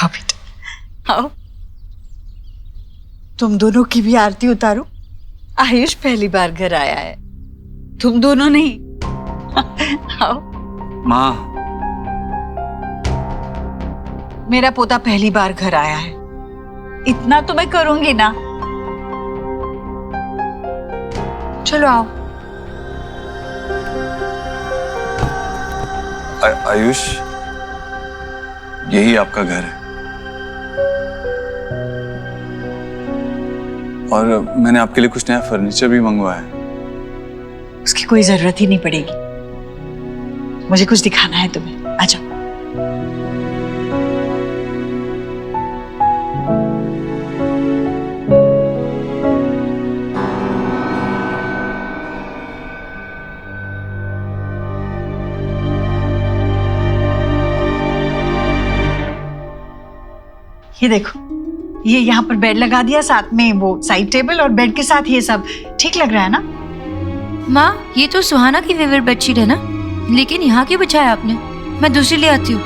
आओ बेटा आओ, तुम दोनों की भी आरती उतारो। आयुष पहली बार घर आया है, तुम दोनों नहीं। आओ। माँ, मेरा पोता पहली बार घर आया है, इतना तो मैं करूंगी ना। चलो आओ। आयुष, यही आपका घर है और मैंने आपके लिए कुछ नया फर्नीचर भी मंगवाया है। उसकी कोई जरूरत ही नहीं पड़ेगी, मुझे कुछ दिखाना है तुम्हें, आ जाओ। ये देखो, ये यहाँ पर बेड लगा दिया, साथ में वो साइड टेबल और बेड के साथ ये सब ठीक लग रहा है ना? माँ, ये तो सुहाना की फेवरेट बेडशीट है ना, लेकिन यहाँ क्यों बिछाया आपने? मैं दूसरी ले आती हूँ।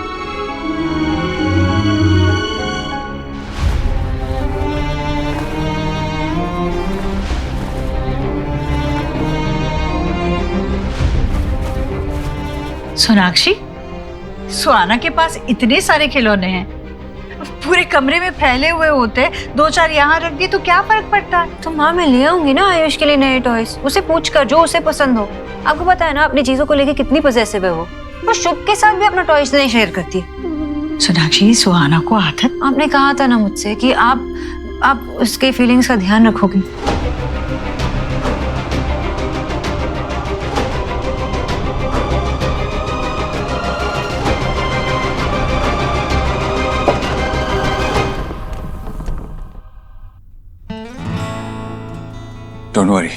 सोनाक्षी, सुहाना के पास इतने सारे खिलौने हैं, पूरे कमरे में फैले हुए होते, दो चार यहाँ रख दिए तो क्या फर्क पड़ता है? तो माँ, मैं ले आऊंगी ना आयुष के लिए नए टॉयज, उसे पूछ कर जो उसे पसंद हो। आपको पता है ना अपनी चीजों को लेके कितनी पजेसिव है वो शुभ के साथ भी अपना टॉयज नहीं शेयर करती। सोनाक्षी, सुहाना को आदत। आपने कहा था ना मुझसे कि आप उसके फीलिंग्स का ध्यान रखोगी। डोंट वरी,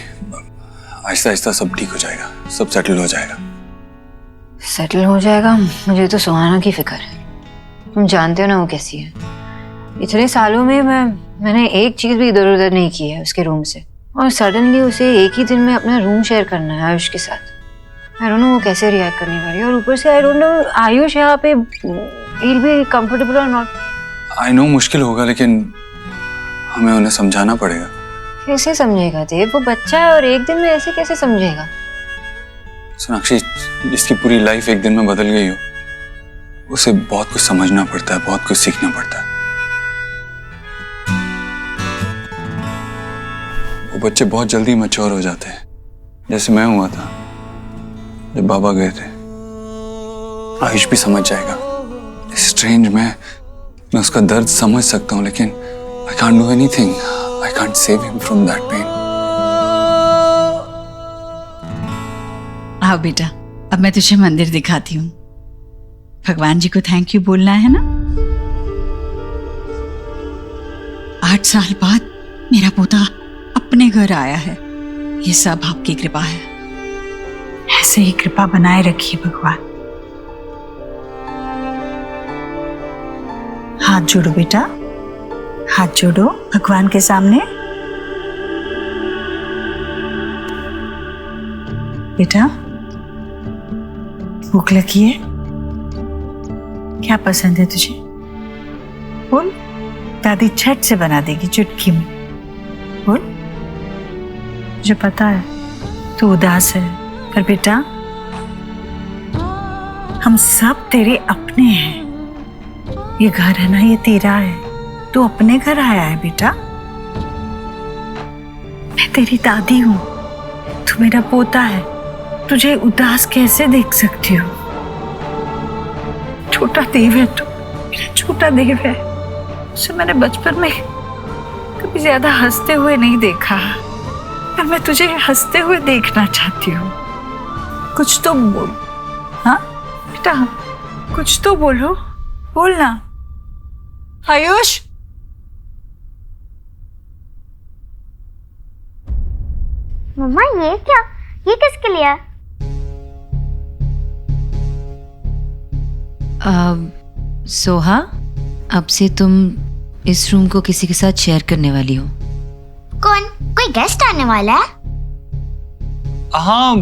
आहिस्ता आहिस्ता सब ठीक हो जाएगा, सब सेटल हो जाएगा। सेटल हो जाएगा? मुझे तो सुहाना की फिक्र है। तुम जानते हो ना वो कैसी है। इतने सालों में मैंने एक चीज भी इधर उधर नहीं की है उसके रूम से, और सडनली उसे एक ही दिन में अपना रूम शेयर करना है आयुष के साथ। आई डोंट नो वो कैसे रिएक्ट करने वाली है, और ऊपर से आई डोंट नो आयुष यहाँ पे he'll be comfortable or not। I know मुश्किल होगा, लेकिन हमें उन्हें समझाना पड़ेगा। कैसे समझेगा देव? वो बच्चा है और एक दिन में ऐसे कैसे समझेगा? सोनाक्षी, जिसकी पूरी लाइफ एक दिन में बदल गई हो, उसे बहुत कुछ समझना पड़ता है, बहुत कुछ सीखना पड़ता है। वो बच्चे बहुत जल्दी मैच्योर हो जाते हैं, जैसे मैं हुआ था जब बाबा गए थे। आयुष भी समझ जाएगा। स्ट्रेंज, मैं उसका दर्द समझ सकता हूँ, लेकिन I can't do anything. I can't save him from that pain. आओ बेटा, अब मैं तुझे मंदिर दिखाती हूँ। भगवान जी को थैंक यू बोलना है ना। 8 साल बाद मेरा पोता अपने घर आया है, ये सब आपकी कृपा है। ऐसे ही कृपा बनाए रखिए भगवान। हाथ जोड़ो बेटा, हाथ जोड़ो भगवान के सामने। बेटा, भूख लगी है? क्या पसंद है तुझे? बोल, दादी झट से बना देगी चुटकी में। बोल। मुझे पता है तू उदास है, पर बेटा हम सब तेरे अपने हैं। ये घर है ना, ये तेरा है। तू अपने घर आया है बेटा। मैं तेरी दादी हूं, तू मेरा पोता है। तुझे उदास कैसे देख सकती हूँ? छोटा देव है तू, मेरा छोटा देव है। उसे मैंने बचपन में कभी ज्यादा हंसते हुए नहीं देखा, पर मैं तुझे हंसते हुए देखना चाहती हूँ। कुछ तो बोल। हाँ बेटा, कुछ तो बोलो, बोलना। आयुष, मम्मा ये क्या? ये किसके लिए है? सोहा, अब से तुम इस रूम को किसी के साथ शेयर करने वाली हो। कौन? कोई गेस्ट आने वाला है? हाँ,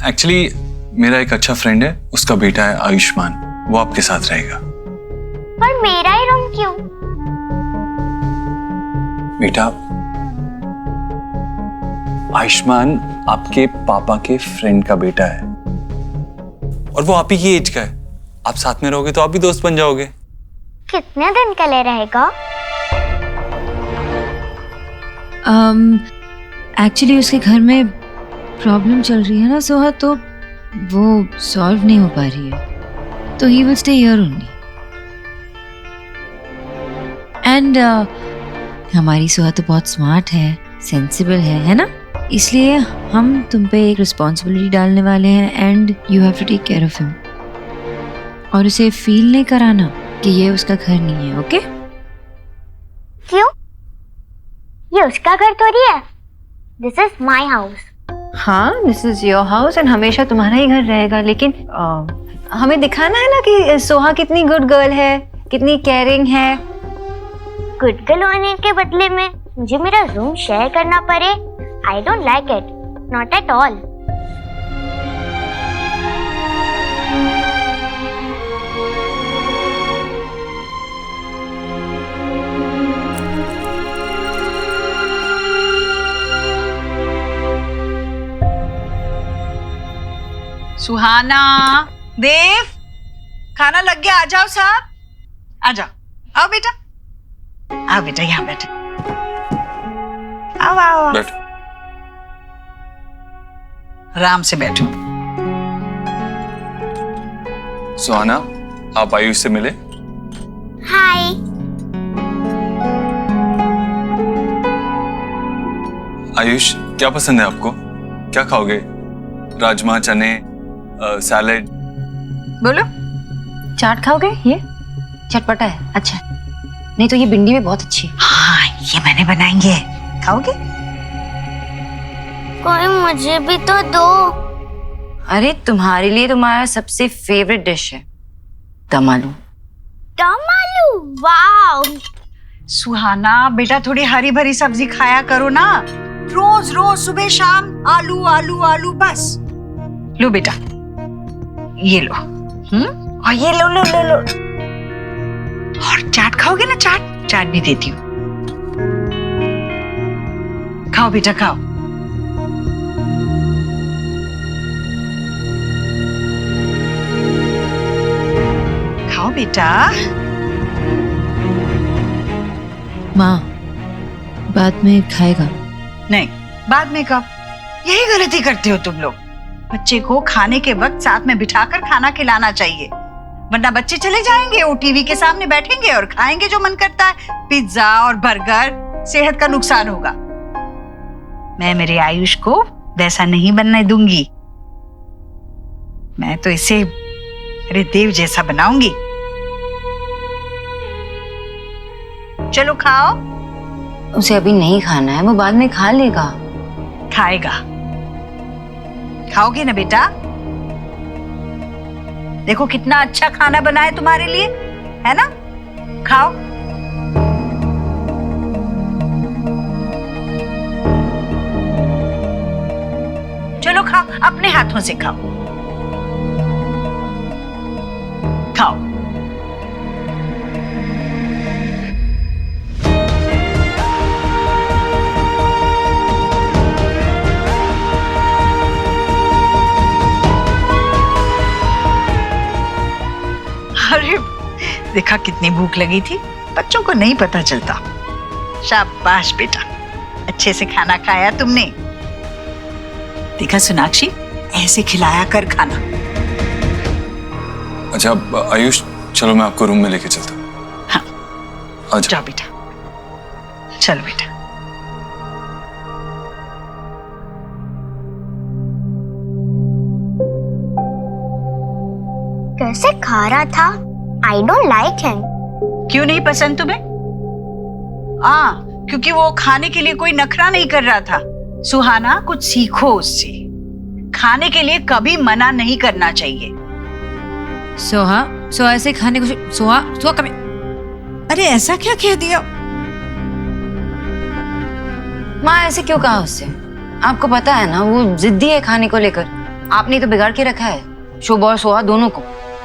एक्चुअली मेरा एक अच्छा फ्रेंड है, उसका बेटा है आयुष्मान, वो आपके साथ रहेगा। पर मेरा ही रूम क्यों? बेटा, आयुष्मान आपके पापा के फ्रेंड का बेटा है और वो आप ही की एज का है। आप साथ में रहोगे तो आप भी दोस्त बन जाओगे। कितने दिन के लिए रहेगा? एक्चुअली उसके घर में प्रॉब्लम चल रही है ना सोहा, तो वो सॉल्व नहीं हो पा रही है, तो he will stay here only. And हमारी सोहा तो बहुत स्मार्ट है, सेंसिबल है ना? इसलिए हम तुम पे एक रिस्पॉन्सिबिलिटी डालने वाले हैं and you have to take care of him. और उसे फील नहीं कराना कि ये उसका घर नहीं है, ओके? क्यों? ये उसका घर थोड़ी है। This is my house. हाँ, this is your house and हमेशा तुम्हारा ही घर रहेगा, लेकिन हमें दिखाना है ना कि सोहा कितनी गुड गर्ल है, कितनी केयरिंग है। गुड गर्ल होने के बदले में मुझे मेरा रूम शेयर करना पड़े, I don't like it, not at all. Suhana, Dev, खाना लग गया, आ जाओ साहब, आ जाओ। आओ बेटा, आओ बेटा, यहाँ बैठो। आओ आओ, बैठ। आराम से बैठो। सुहाना, आप आयुष से मिले? हाय। आयुष, क्या पसंद है आपको? क्या खाओगे? राजमा, चने, सैलेड? बोलो। चाट खाओगे? ये चटपटा है, अच्छा। नहीं तो ये भिंडी में बहुत अच्छी है। हाँ, ये मैंने बनाएंगे, खाओगे? कोई मुझे भी तो दो। अरे तुम्हारे लिए तुम्हारा सबसे फेवरेट डिश है दम आलू। दम आलू, वाओ। सुहाना बेटा, थोड़ी हरी भरी सब्जी खाया करो ना, रोज रोज सुबह शाम आलू आलू आलू बस। लो बेटा, ये लो। और ये लो लो लो लो। और चाट खाओगे ना? चाट, चाट भी देती हूँ। खाओ बेटा, खाओ। खाओ बेटा। माँ, बाद में खाएगा। नहीं, बाद में कब? यही गलती करते हो तुम लोग। बच्चे को खाने के वक्त साथ में बिठाकर खाना खिलाना चाहिए, वरना बच्चे चले जाएंगे, वो टीवी के सामने बैठेंगे और खाएंगे जो मन करता है, पिज्जा और बर्गर। सेहत का नुकसान होगा। मैं मेरे आयुष को वैसा नहीं बनने दूंगी। मैं तो इसे अरे देव जैसा बनाऊंगी। चलो खाओ। उसे अभी नहीं खाना है, वो बाद में खा लेगा। खाएगा। खाओगे ना बेटा? देखो कितना अच्छा खाना बनाया तुम्हारे लिए, है ना? खाओ। चलो खाओ, अपने हाथों से खाओ। खाओ। अरे देखा कितनी भूख लगी थी, बच्चों को नहीं पता चलता। शाबाश बेटा, अच्छे से खाना खाया तुमने। देखा सोनाक्षी, ऐसे खिलाया कर खाना। अच्छा आयुष, चलो मैं आपको रूम में लेके चलता हूँ। हाँ, अच्छा जाओ बेटा, चलो बेटा। कैसे खा रहा था? आई डोंट लाइक हिम। क्यों नहीं पसंद तुम्हें? क्योंकि वो खाने के लिए कोई नखरा नहीं कर रहा था। सुहाना, कुछ सीखो उससे। खाने के लिए कभी मना नहीं करना चाहिए। सोहा, सोहा ऐसे खाने को सोहा, सोहा कभी। अरे ऐसा क्या कह दिया? माँ ऐसे क्यों कहा उससे? आपको पता है ना वो जिद्दी है खाने को लेकर। आपने तो बिगाड़ के रखा है शोभ और सोहा दोनों को।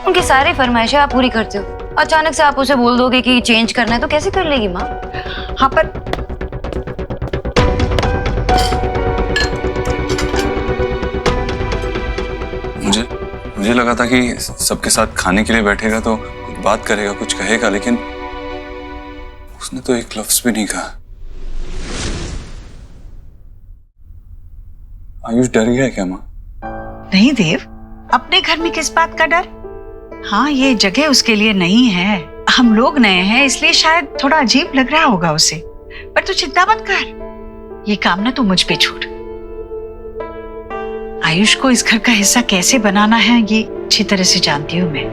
उनकी सारी फरमाइशें आप पूरी करते हो, अचानक से आप उसे बोल दोगे कि चेंज करना है तो कैसे कर लेगी माँ? हाँ, पर मुझे लगा था कि सबके साथ खाने के लिए बैठेगा तो कुछ बात करेगा, कुछ कहेगा, लेकिन उसने तो एक लफ्ज भी नहीं कहा। आयुष डर गया क्या माँ? नहीं देव, अपने घर में किस बात का डर? हाँ, ये जगह उसके लिए नहीं है, हम लोग नए हैं, इसलिए शायद थोड़ा अजीब लग रहा होगा उसे। पर तू चिंता मत कर, ये काम ना तू मुझ पे छोड़। आयुष को इस घर का हिस्सा कैसे बनाना है ये अच्छी तरह से जानती हूँ मैं।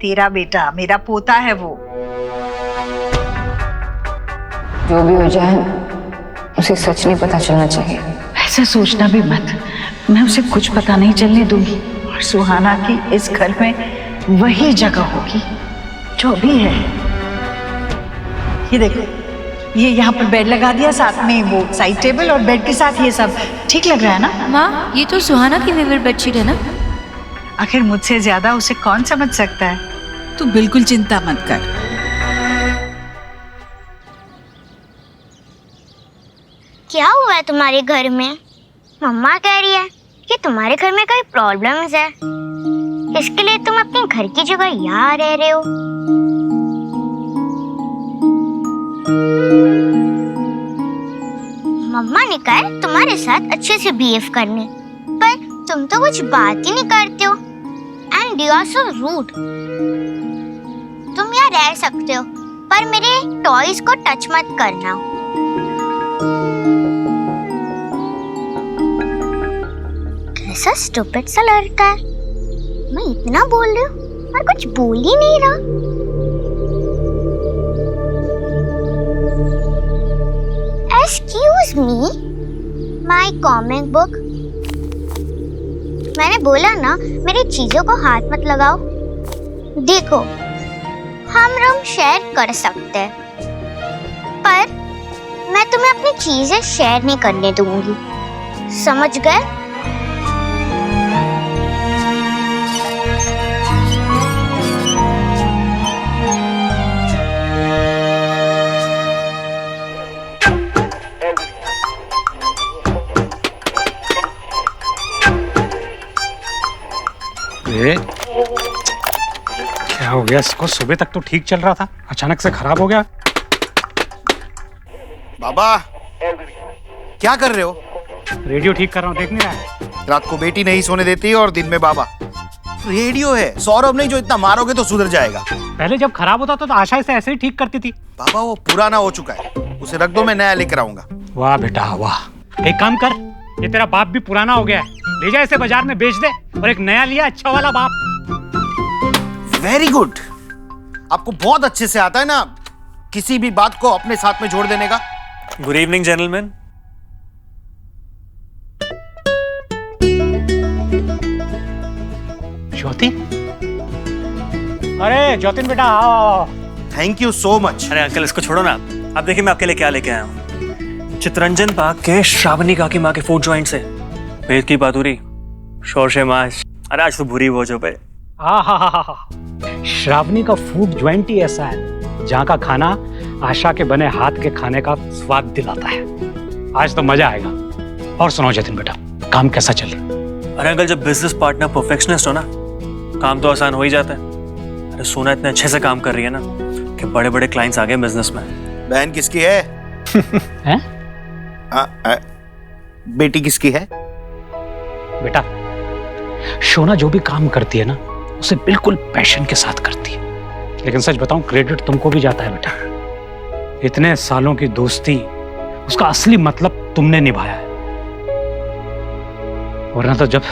तेरा बेटा मेरा पोता है वो। जो भी हो जाए उसे सच नहीं पता चलना चाहिए। ऐसा सोचना भी मत, मैं उसे कुछ पता नहीं चलने दूंगी। और सुहाना की इस घर में वही जगह होगी जो भी है। ये देखो, ये यहाँ पर बेड लगा दिया, साथ में वो साइड टेबल और बेड के साथ ये सब ठीक लग रहा है ना? माँ, ये तो सुहाना की फेवरेट बेडशीट है ना? आखिर मुझसे ज्यादा उसे कौन समझ सकता है? तू बिल्कुल चिंता मत कर। क्या हुआ है तुम्हारे घर में? मम्मा कह रही है कि तुम्हारे घर में कोई प्रॉब्लम्स है, इसके लिए तुम अपने घर की जगह यहाँ रह रहे हो। मम्मा ने कहा है तुम्हारे साथ अच्छे से बिहेव करने, पर तुम तो कुछ बात ही नहीं करते हो। And you are so rude. तुम यहाँ रह सकते हो, पर मेरे टॉयज को टच मत करना। कैसा स्टूपिड सा लड़का है, मैं इतना बोल रही हूँ और कुछ बोल ही नहीं रहा। Excuse me, my comic book। मैंने बोला ना मेरी चीजों को हाथ मत लगाओ। देखो, हम रूम शेयर कर सकते हैं, पर मैं तुम्हें अपनी चीजें शेयर नहीं करने दूंगी, समझ गए? क्या हो गया इसको? सुबह तक तो ठीक चल रहा था, अचानक से खराब हो गया। बाबा, क्या कर रहे हो? रेडियो ठीक कर रहा हूँ, देख नहीं रहा है? रात को बेटी नहीं सोने देती और दिन में बाबा। रेडियो है, सौरभ नहीं, जो इतना मारोगे तो सुधर जाएगा। पहले जब खराब होता था तो आशा इसे ऐसे ही ठीक करती थी। बाबा वो पुराना हो चुका है, उसे रख दो, मैं नया लेकर आऊंगा। वाह बेटा वाह, एक काम कर, ये तेरा बाप भी पुराना हो गया है, ले जा इसे बाजार में बेच दे और एक नया लिया अच्छा वाला बाप। वेरी गुड, आपको बहुत अच्छे से आता है ना किसी भी बात को अपने साथ में जोड़ देने का। Good evening gentleman. ज्योतिन, अरे ज्योतिन बेटा आओ। Thank you so much. अरे अंकल इसको छोड़ो ना, आप देखिए मैं आपके लिए क्या लेके आया हूँ। चितरंजन पाक के श्रावणी काकी माँ के फूड जॉइंट से भेद की पातुरी, शोरशे माश। अरे आज तो बुरी बोझ हो पे। श्रावणी का फूड ज्वाइंट ही ऐसा है जहाँ का खाना आशा के बने हाथ के खाने का स्वाद दिलाता है। आज तो मजा आएगा। और सुनो जतिन बेटा, काम कैसा चल रहा है? अरे अंकल जब बिजनेस पार्टनर परफेक्शनिस्ट हो ना, काम तो आसान हो ही जाता है। अरे सोना इतने अच्छे से काम कर रही है ना कि बड़े बड़े क्लाइंट्स आ गए बिजनेस में। बहन किसकी है? हैं? बेटी किसकी है? बेटा शोना जो भी काम करती है ना उसे बिल्कुल पैशन के साथ करती है, लेकिन सच बताऊं क्रेडिट तुमको भी जाता है बेटा। इतने सालों की दोस्ती, उसका असली मतलब तुमने निभाया है। वरना तो जब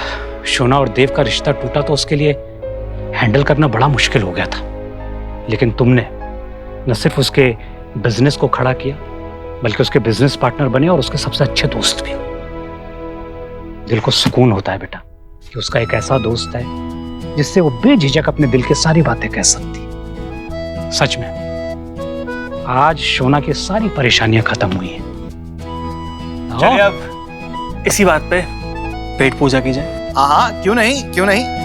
शोना और देव का रिश्ता टूटा तो उसके लिए हैंडल करना बड़ा मुश्किल हो गया था, लेकिन तुमने न सिर्फ उसके बिजनेस को खड़ा किया बल्कि उसके बिजनेस पार्टनर बने और उसके सबसे अच्छे दोस्त भी। दिल को सुकून होता है बेटा कि उसका एक ऐसा दोस्त है जिससे वो बेझिझक अपने दिल की सारी बातें कह सकती है। सच में आज शोना की सारी परेशानियां खत्म हुई हैं। चलिए अब इसी बात पे पेट पूजा की जाए। हाँ, क्यों नहीं, क्यों नहीं।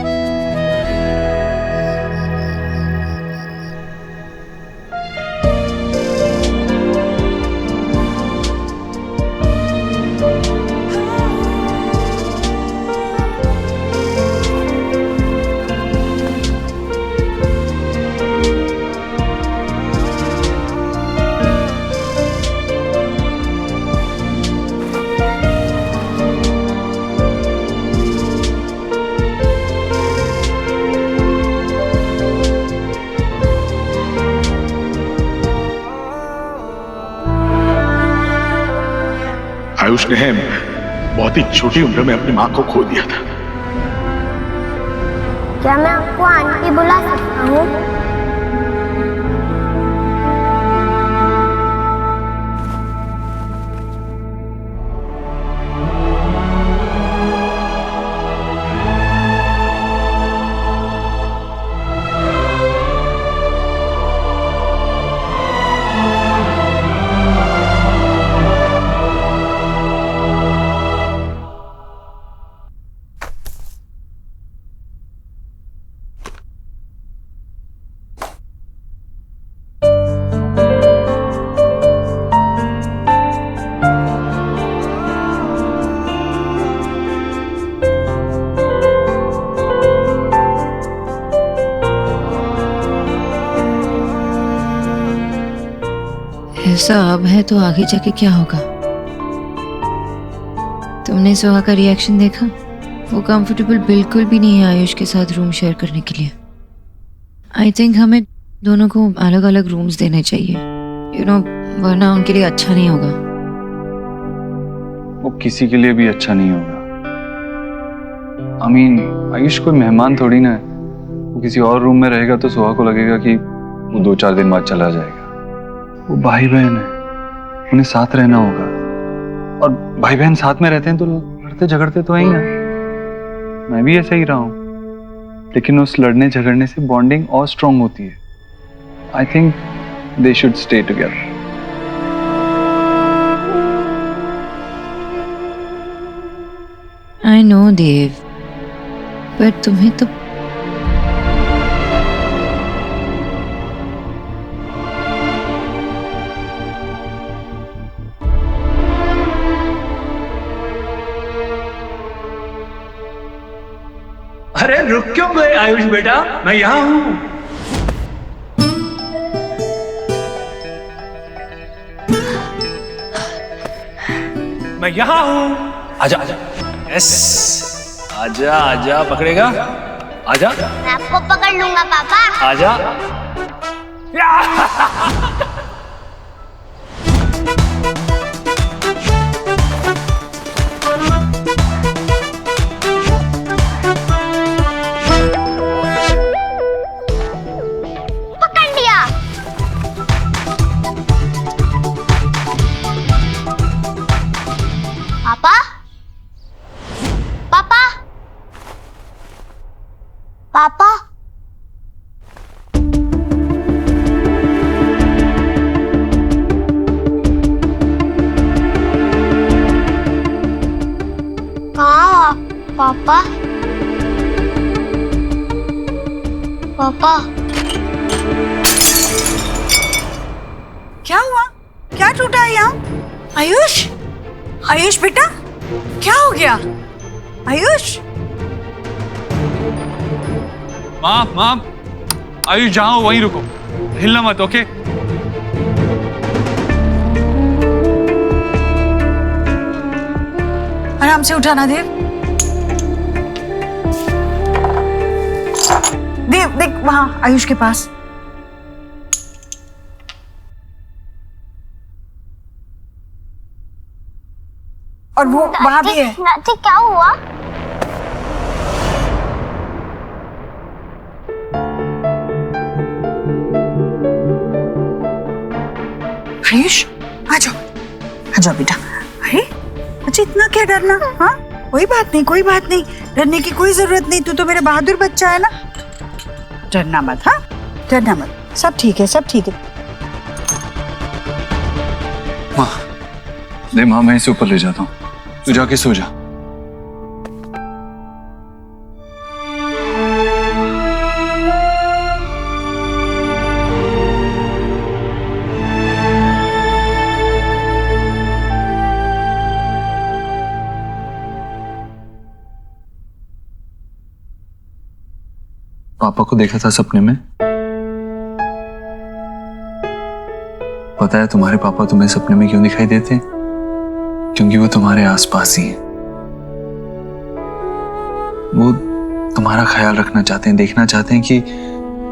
आयुष ने बहुत ही छोटी उम्र में अपनी माँ को खो दिया था। क्या मैं आपको आंटी बुला सकता हूँ? ऐसा अब है तो आगे जाके क्या होगा? तुमने सुहा का रिएक्शन देखा? वो कंफर्टेबल बिल्कुल भी नहीं है आयुष के साथ रूम शेयर करने के लिए। आई थिंक हमें दोनों को अलग अलग रूम्स देने चाहिए, वरना उनके लिए अच्छा नहीं होगा। वो किसी के लिए भी अच्छा नहीं होगा। आयुष कोई मेहमान थोड़ी ना है। वो किसी और रूम में रहेगा तो सुहा को लगेगा कि वो 2-4 दिन बाद चला जाएगा। वो भाई बहन है, उन्हें साथ रहना होगा, और भाई बहन साथ में रहते हैं तो लड़ते झगड़ते तो है ही ना। मैं भी ऐसे ही रहा हूं, लेकिन उस लड़ने झगड़ने से बॉन्डिंग और स्ट्रांग होती है। I think they should stay together. I know Dev, पर तुम्हें तो अरे रुक क्यों गए आयुष बेटा, मैं यहाँ हूँ। मैं यहाँ हूँ। आजा आजा। यस, आजा आजा, पकड़ेगा? आजा। मैं आपको पकड़ लूंगा पापा। आजा। पापा, पापा, पापा, कहाँ पापा? पापा, क्या हुआ? क्या टूटा है यहाँ? आयुष, आयुष बेटा, क्या हो गया? आयुष, माँ, आयुष जहाँ हो वहीं रुको, हिलना मत। ओके? आराम से उठाना देव। देव देख वहां आयुष के पास। और वो वहां भी है। नाती क्या हुआ? आयुष, आ जाओ बेटा। अरे अच्छा, इतना क्या डरना? हाँ, कोई बात नहीं, डरने की कोई जरूरत नहीं। तू तो मेरा बहादुर बच्चा है ना। डरना मत, हाँ, डरना मत। सब ठीक है। माँ, मैं इसे ऊपर ले जाता हूँ, तू जाके सो जा। पापा को देखा था सपने में। पता है तुम्हारे पापा तुम्हें सपने में क्यों दिखाई देते हैं? क्योंकि वो तुम्हारे आसपास ही हैं। वो तुम्हारा ख्याल रखना चाहते हैं, देखना चाहते हैं कि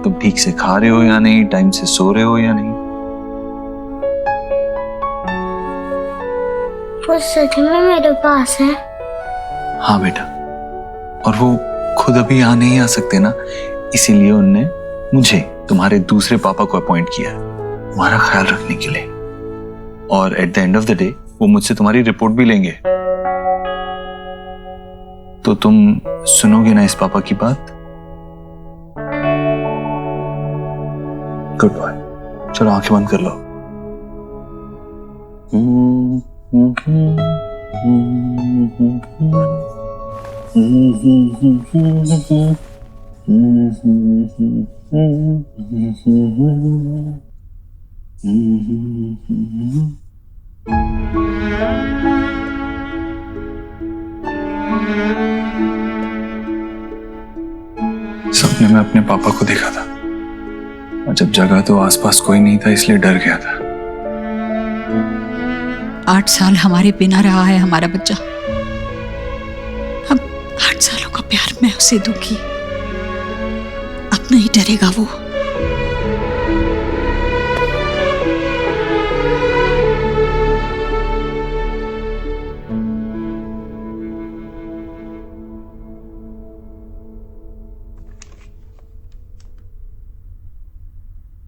तुम ठीक से खा रहे हो या नहीं, टाइम से सो रहे हो या नहीं। वो सच में मेरे पास है? हाँ बेटा, और वो खुद अभी यहाँ नहीं आ सकते ना, इसीलिए उनने मुझे तुम्हारे दूसरे पापा को अपॉइंट किया तुम्हारा ख्याल रखने के लिए। और at the end of the day वो मुझसे तुम्हारी रिपोर्ट भी लेंगे। तो तुम सुनोगे ना इस पापा की बात? गुड बॉय, चलो आंखें बंद कर लो। सपने में अपने पापा को देखा था, और जब जगा तो आसपास कोई नहीं था, इसलिए डर गया था। 8 साल हमारे बिना रहा है हमारा बच्चा। अब 8 सालों का प्यार मैं उसे दूंगी, अब नहीं डरेगा वो।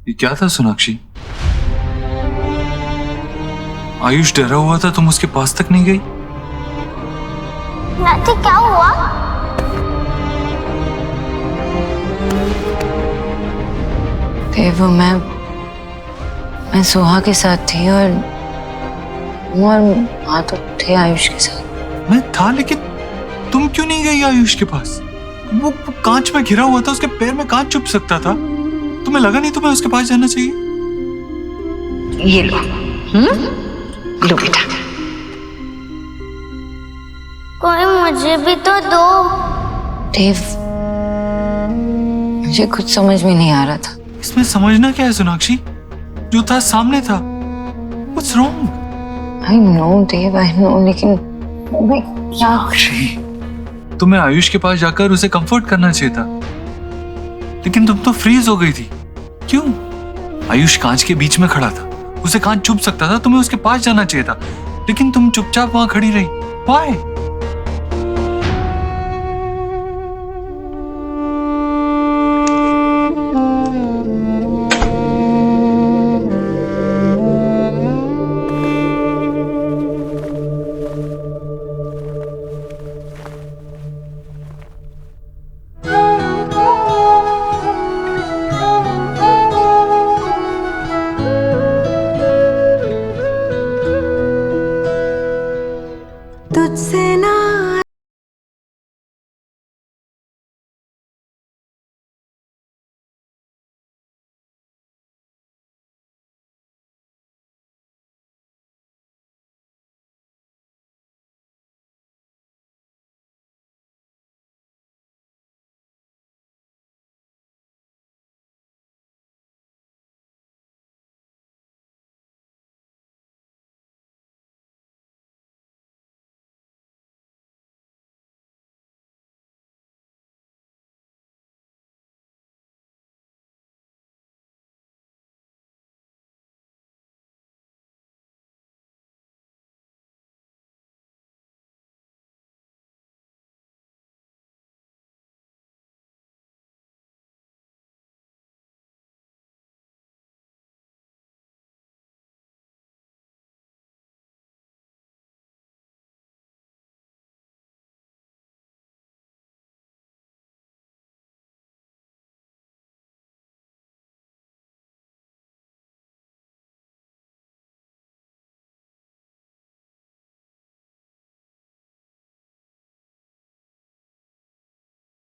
ये क्या था सोनाक्षी? आयुष डरा हुआ था, तुम उसके पास तक नहीं गई? नाती क्या हुआ? देव, मैं सुहा के साथ थी और हाँ तो थे आयुष के साथ। मैं था, लेकिन तुम क्यों नहीं गई आयुष के पास? वो कांच में घिरा हुआ था, उसके पैर में कांच चुभ सकता था। तुम्हें लगा नहीं तुम्हें उसके पास जाना चाहिए? ये लो, लो बेटा। कोई मुझे भी तो दो। देव, मुझे कुछ समझ में नहीं आ रहा था। इसमें समझना क्या है सोनाक्षी? जो था सामने था। What's wrong? I know Dev, I know, लेकिन मैं क्या? तुम्हें आयुष के पास जाकर उसे कंफर्ट करना चाहिए था, लेकिन तुम तो फ्रीज हो गई थी। क्यों? आयुष कांच के बीच में खड़ा था, उसे कांच चुभ सकता था, तुम्हें उसके पास जाना चाहिए था, लेकिन तुम चुपचाप वहां खड़ी रही। Why?